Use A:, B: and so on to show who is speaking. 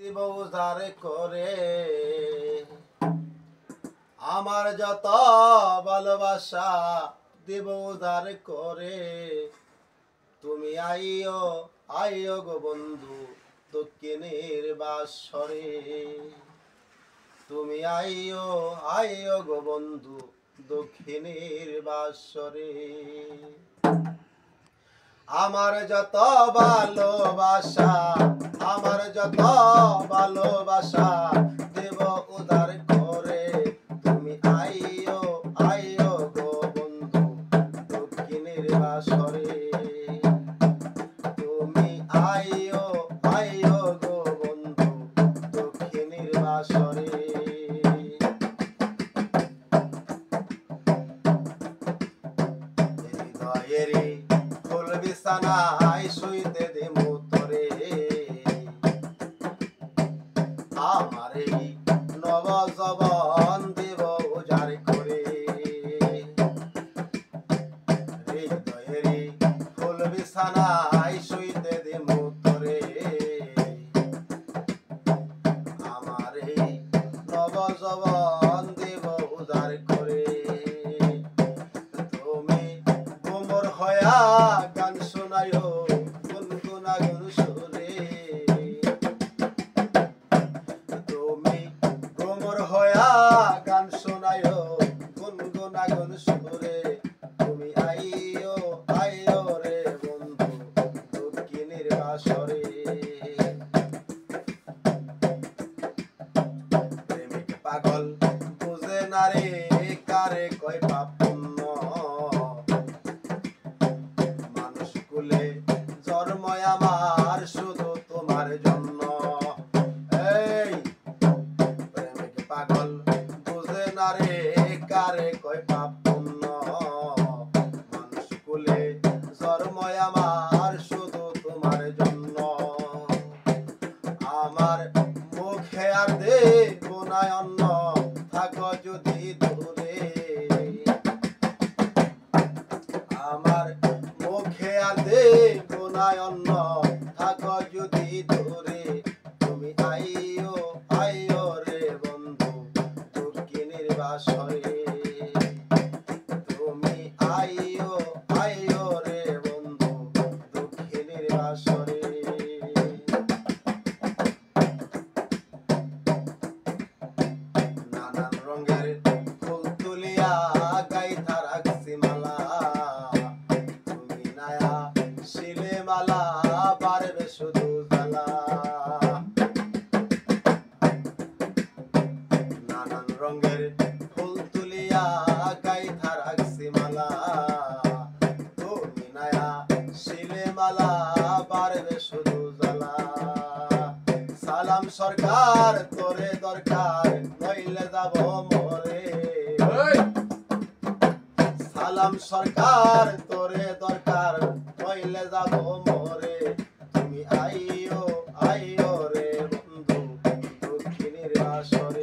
A: দিব উজার করে আমার যত ভালোবাসা দিব উজার করে। তুমি আইও আইও গো বন্ধু দক্ষিণের বাসরে। তুমি আইও আইও গো বন্ধু দক্ষিণের বাসরে। আমার যত ভালোবাসা আমার যত ভালোবাসা দেব উদার করে। তুমি আইও আইও গো বন্ধু দক্ষিণের বাসরে। তুমি আইও আইও গো বন্ধু দক্ষিণের বাসরে। হৃদয়েরই ফুল বিছানায় শুইতে দিমু তোরে। আমার এই নব যৌবন দেব উজাড় করে। হৃদয়েরই ফুল বিছানায় শুইতে দিমু তোরে। আমার এই নব যৌবন দেব উজাড় করে। তুমি গোমর হয়া গান শোনায়ো গুনগুনা গুন সুরে। তুমি গোমর হয়া গান শোনায়ো গুনগুনা গুন সুরে। তুমি আইও আইও রে বন্ধু দক্ষিণের বাসরে। প্রেমিক পাগল বুঝে না রে কারে কয় পাপ পুণ্য। মানুষ কুলে জন্ম আমার শুধু তোমার জন্য। এই প্রেমিক পাগল বুঝে না রে কারে কয় পাপ পুণ্য। মানুষ কুলে জন্ম আমার শুধু তোমার জন্য। আমার মুখে আর দেব না অন্ন থাকো যদি দূরে। আমার মুখে আর দেব না অন্ন থাকো যদি দূরে। তুমি আইও আইও রে বন্ধু দক্ষিণের বাসরে। তুমি আইও আইও রে বন্ধু দক্ষিণের বাসরে। নানান রঙের ফুল তুলিয়া গাইথা রাখছি মালা। তুমি নায়া শিলে মালা বাড়বে শুধু জ্বালা। নানান রঙের ফুল তুলিয়া গাইথা রাখছি মালা। তুমি নায়া শিলে মালা বাড়বে শুধু জ্বালা। সালাম সরকার তোরে দরকার নইলে যাব মরে। সালাম সরকার তোরে দরকার নইলে যাব মরে। তুমি আইও আইও রে বন্ধু দক্ষিণের বাসরে।